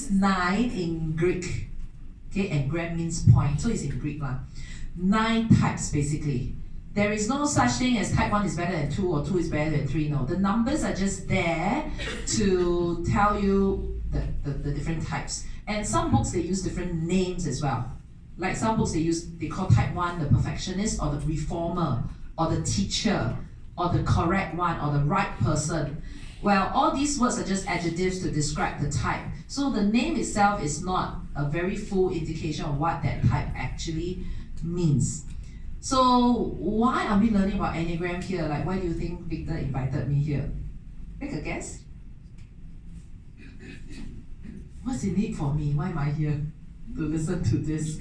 means 9 in Greek. Okay, and gram means point, so it's in Greek lah. 9 types basically. There is no such thing as type 1 is better than 2 or 2 is better than 3. No, the numbers are just there to tell you the different types. And some books they use different names as well. Like some books they call type 1 the perfectionist or the reformer or the teacher or the correct one or the right person. Well, all these words are just adjectives to describe the type. So the name itself is not a very full indication of what that type actually means. So why are we learning about Enneagram here? Like, why do you think Victor invited me here? Make a guess. What's in it for me? Why am I here to listen to this?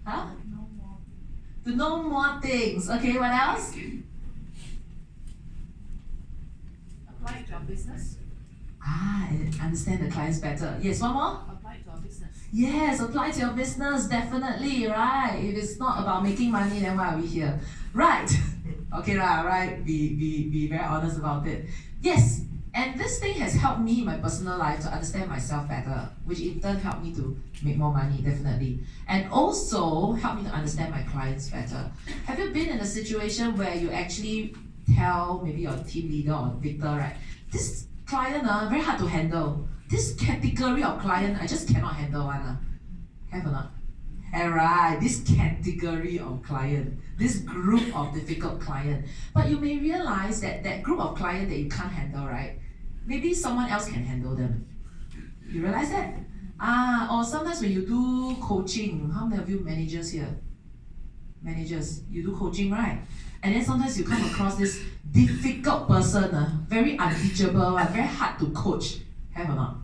Huh? To know more things. Okay, what else? Apply it to our business. Understand the clients better. Yes, one more? Apply it to our business. Yes, apply to your business, definitely, right? If it's not about making money, then why are we here? Right. Okay, right. Be very honest about it. Yes, and this thing has helped me in my personal life to understand myself better, which in turn helped me to make more money, definitely. And also helped me to understand my clients better. Have you been in a situation where you actually tell maybe your team leader or Victor, right? This client, very hard to handle. This category of client, I just cannot handle one. Have or not? Alright, this category of client, this group of difficult client. But you may realize that that group of client that you can't handle, right? Maybe someone else can handle them. You realize that? Or sometimes when you do coaching, how many of you managers here? Managers, you do coaching, right? And then sometimes you come across this difficult person, very unteachable, very hard to coach. Have or not?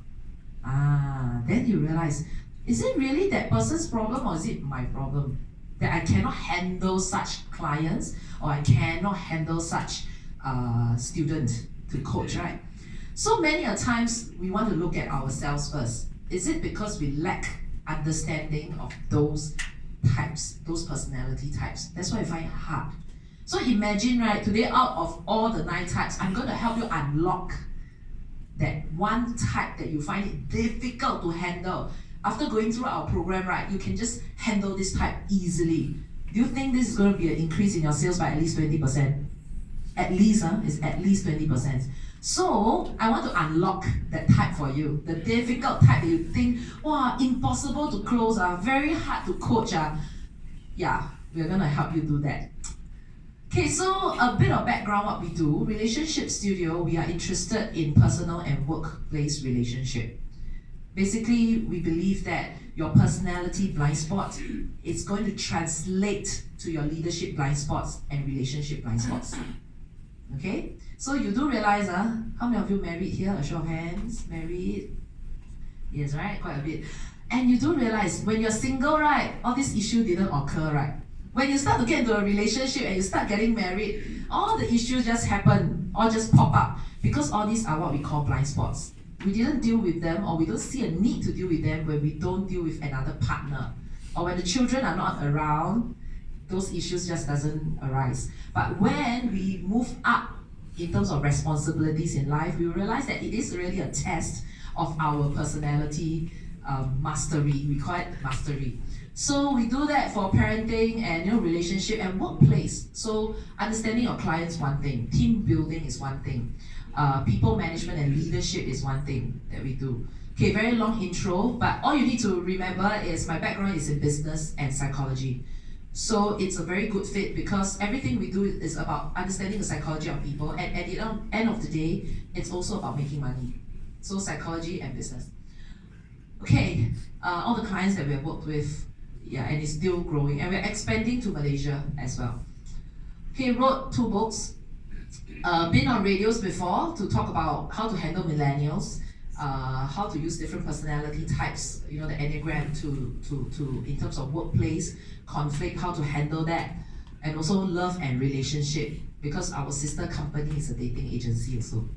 Then you realize, is it really that person's problem or is it my problem? That I cannot handle such clients or I cannot handle such student to coach, right? So many a times we want to look at ourselves first. Is it because we lack understanding of those types, those personality types? That's why I find it hard. So imagine, right, today out of all the 9 types, I'm going to help you unlock that one type that you find it difficult to handle. After going through our program, right, you can just handle this type easily. Do you think this is going to be an increase in your sales by at least 20%? At least, it's at least 20%. So, I want to unlock that type for you. The difficult type that you think, wow, impossible to close, very hard to coach. Yeah, we're going to help you do that. Okay, so a bit of background what we do. Relationship Studio, we are interested in personal and workplace relationship. Basically, we believe that your personality blind spot is going to translate to your leadership blind spots and relationship blind spots. Okay? So you do realize, how many of you married here? A show of hands. Married? Yes, right? Quite a bit. And you do realize, when you're single, right, all this issue didn't occur, right? When you start to get into a relationship and you start getting married, all the issues just happen, or just pop up, because all these are what we call blind spots. We didn't deal with them, or we don't see a need to deal with them when we don't deal with another partner. Or when the children are not around, those issues just doesn't arise. But when we move up in terms of responsibilities in life, we realize that it is really a test of our personality mastery. We call it mastery. So we do that for parenting and relationship and workplace. So understanding your clients is one thing, team building is one thing, people management and leadership is one thing that we do. Okay, very long intro, but all you need to remember is my background is in business and psychology. So it's a very good fit because everything we do is about understanding the psychology of people, and at the end of the day, it's also about making money. So psychology and business. Okay, all the clients that we have worked with, yeah, and it's still growing, and we're expanding to Malaysia as well. Okay, wrote 2 books, been on radios before to talk about how to handle millennials, how to use different personality types, the Enneagram to in terms of workplace, conflict, how to handle that, and also love and relationship, because our sister company is a dating agency also.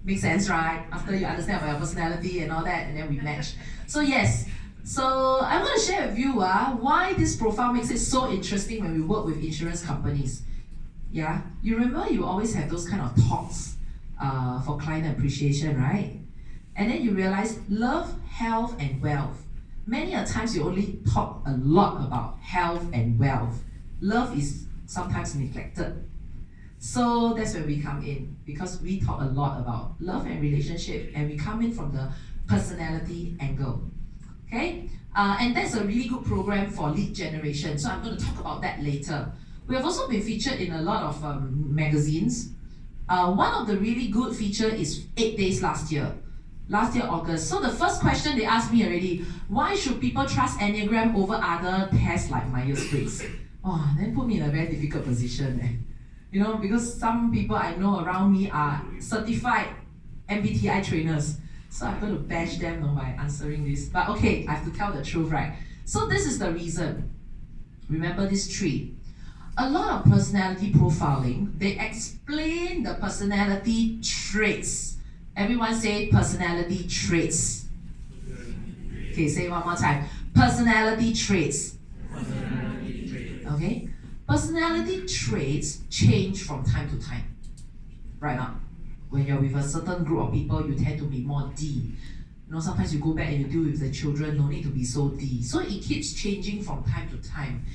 Makes sense, right? After you understand about your personality and all that, and then we match. So yes, so I want to share with you why this profile makes it so interesting when we work with insurance companies. Yeah, you remember you always have those kind of talks for client appreciation, right? And then you realize love, health, and wealth. Many a times you only talk a lot about health and wealth. Love is sometimes neglected. So that's where we come in, because we talk a lot about love and relationship, and we come in from the personality angle. Okay? And that's a really good program for lead generation. So I'm going to talk about that later. We have also been featured in a lot of magazines. One of the really good feature is 8 Days last year, August. So the first question they asked me already, why should people trust Enneagram over other tests like Myers-Briggs? Oh, then put me in a very difficult position. You know, because some people I know around me are certified MBTI trainers. So I'm going to bash them by answering this. But okay, I have to tell the truth, right? So this is the reason. Remember this tree. A lot of personality profiling, they explain the personality traits. Everyone say personality traits. Okay, say one more time. Personality traits. Okay? Personality traits change from time to time. Right now, when you're with a certain group of people, you tend to be more D. You know, sometimes you go back and you deal with the children, no need to be so D. So it keeps changing from time to time.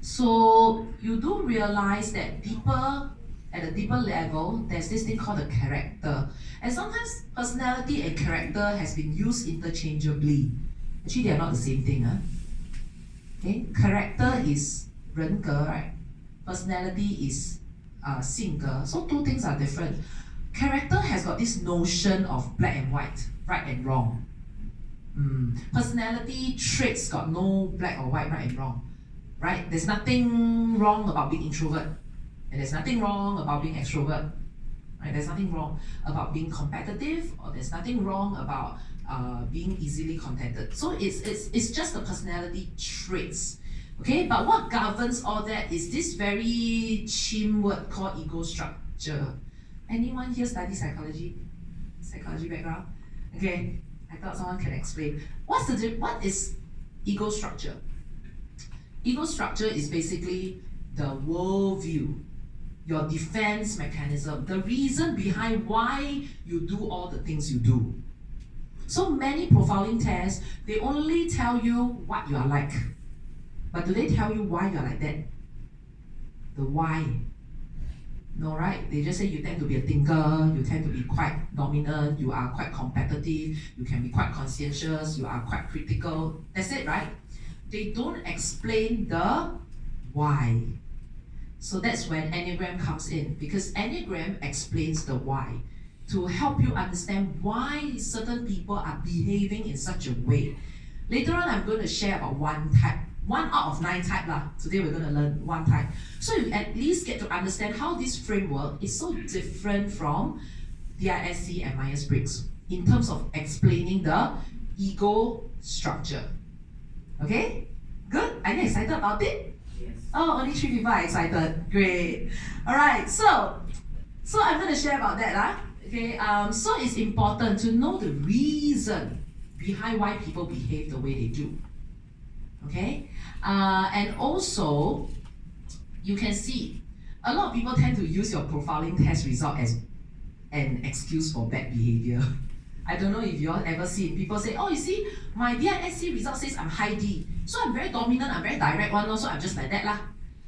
So you do realize that deeper, at a deeper level, there's this thing called a character. And sometimes personality and character has been used interchangeably. Actually, they are not the same thing. Okay? Character is 人格, right? Personality is 性格. So two things are different. Character has got this notion of black and white, right and wrong. Personality traits got no black or white, right and wrong. Right? There's nothing wrong about being introvert. And there's nothing wrong about being extrovert. Right? There's nothing wrong about being competitive, or there's nothing wrong about being easily contented. So it's just the personality traits. Okay, but what governs all that is this very chim word called ego structure. Anyone here study psychology? Psychology background? Okay, I thought someone can explain. What is ego structure? Ego structure is basically the worldview, your defense mechanism, the reason behind why you do all the things you do. So many profiling tests, they only tell you what you are like. But do they tell you why you are like that? The why. No, right? They just say you tend to be a thinker, you tend to be quite dominant, you are quite competitive, you can be quite conscientious, you are quite critical. That's it, right? They don't explain the why. So that's when Enneagram comes in, because Enneagram explains the why to help you understand why certain people are behaving in such a way. Later on, I'm going to share about one type. 1 out of 9 type lah. Today we're going to learn 1 type. So you at least get to understand how this framework is so different from DISC and Myers-Briggs in terms of explaining the ego structure. Okay? Good? Are you excited about it? Yes. Oh, only 3 people are excited. Great. Alright, so I'm going to share about that. Okay, so it's important to know the reason behind why people behave the way they do. Okay, and also you can see a lot of people tend to use your profiling test result as an excuse for bad behavior. I don't know if you all ever seen people say, oh, you see, my DISC result says I'm high D, so I'm very dominant, I'm very direct one, so I'm just like that lah.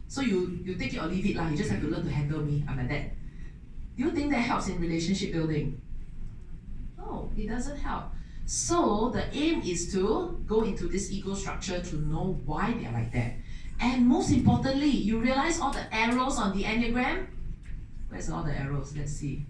So you take it or leave it lah. You just have to learn to handle me. I'm like that. Do you think that helps in relationship building? No, it doesn't help. So the aim is to go into this ego structure to know why they're like that. And most importantly, you realize all the arrows on the Enneagram? Where's all the arrows? Let's see.